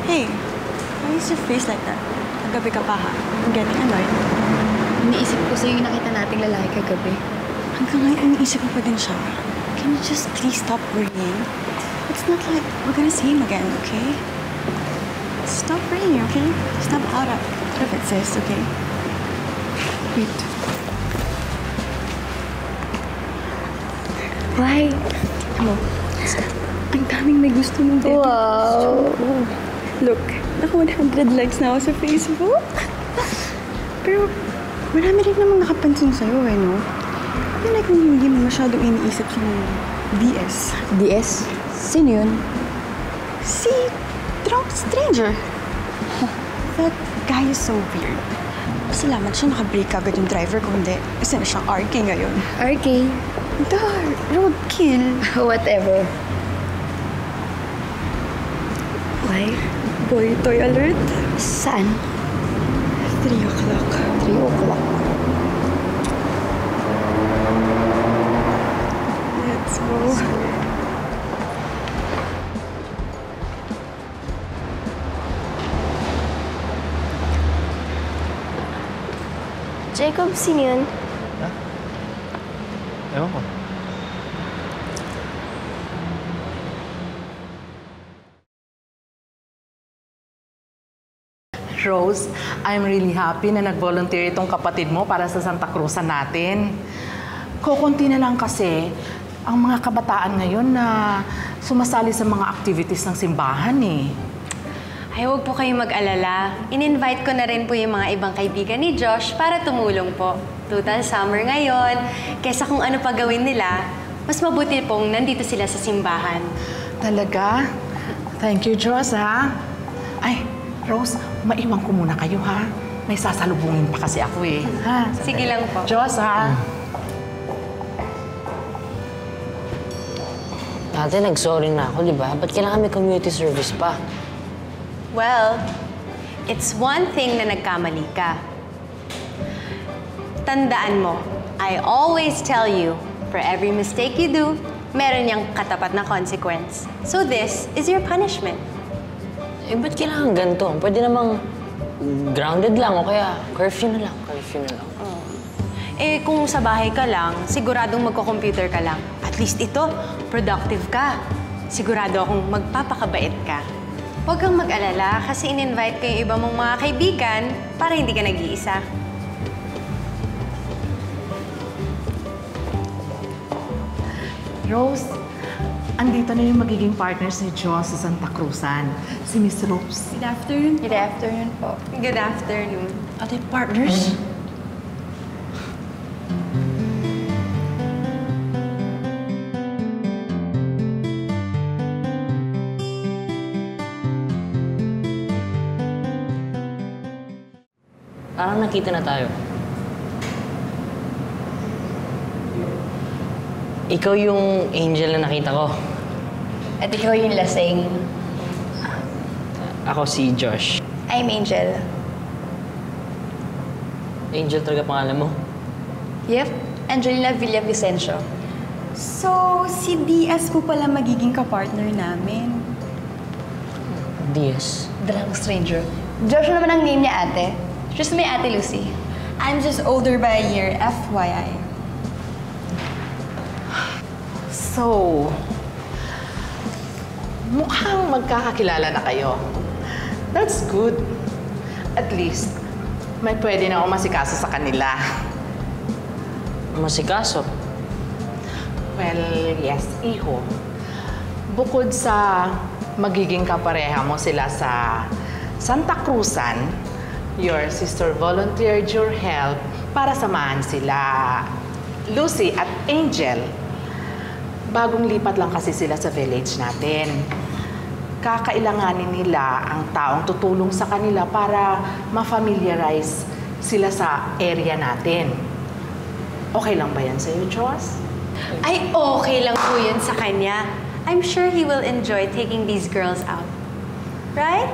Hey, why is your face like that? Kagabi ka pa ha? I'm getting annoyed. Iniisip ko sa'yo yung nakita nating lalaki kagabi. Hanggang ngayon, iniisip mo pa din siya. Can you just please stop worrying? It's not like we're gonna see him again, okay? Stop worrying, okay? Stop out of it, sis, okay? Wait. Why? Ano? Ang daming may gusto mong debut. Wow! Look, naka 100 likes na ako sa Facebook. Pero marami rin namang nakapansin sa'yo eh, no? I feel like hindi mo masyadong iniisip sa mga DS. DS? Sino yun? Si drunk stranger. That guy is so weird. Salamat siya naka-break agad yung driver ko, hindi. Kasi na siyang RK ngayon. RK? Dar, roadkill. Whatever. Why? Boy, toy alert. Saan? 3 o'clock. 3 o'clock. Let's go. Jacob, sino yun? Ha? Ewan ko. Rose, I'm really happy na nag-volunteer itong kapatid mo para sa Santa Cruzan natin. Kukunti na lang kasi ang mga kabataan ngayon na sumasali sa mga activities ng simbahan eh. Ay, huwag po kayong mag-alala. In-invite ko na rin po yung mga ibang kaibigan ni Josh para tumulong po. Total summer ngayon. Kesa kung ano pa gawin nila, mas mabuti pong nandito sila sa simbahan. Talaga? Thank you, Joss, ha? Ay, Rose, maiwan ko muna kayo, ha? May sasalubungin pa kasi ako, eh. Ha? Sige lang po. Joss, ha? Dati nag-sorry na ako, di ba? Ba't kailangan may community service pa? Well, it's one thing na nagkamali ka. Tandaan mo, I always tell you, for every mistake you do, meron niyang katapat na consequence. So this is your punishment. Eh, ba't kailangan ganito? Pwede namang grounded lang o kaya curfew na lang. Curfew na lang. Eh, kung sa bahay ka lang, siguradong magko-computer ka lang. At least ito, productive ka. Sigurado akong magpapakabait ka. Huwag kang mag-alala kasi in-invite ko yung iba mong mga kaibigan para hindi ka nag-iisa. Rose, andito na yung magiging partners ni Joss sa Santa Cruzan. Si Miss Rose. Good afternoon. Good afternoon po. Good afternoon. Ate, partners? Parang nakita na tayo. Ikaw yung angel na nakita ko. At ikaw yung lasing. Ako si Josh. I'm Angel. Angel talaga pangalan mo? Yep, Angelina Villavicencio. So, si DS po pala magiging kapartner namin. DS. Drunk stranger. Josh naman ang name niya, ate. Just may ate Lucy. I'm just older by a year, FYI. So, mukhang magkakakilala na kayo. That's good. At least, may pwede na akong masikaso sa kanila. Masikaso. Well, yes, iho. Bukod sa magiging kapareha mo sila sa Santa Cruzan, your sister volunteered your help para samahan sila Lucy at Angel. Bagong lipat lang kasi sila sa village natin. Kakailanganin nila ang taong tutulong sa kanila para ma-familiarize sila sa area natin. Okay lang ba yan sa'yo, Joss? Ay, okay lang po yun sa kanya. I'm sure he will enjoy taking these girls out. Right?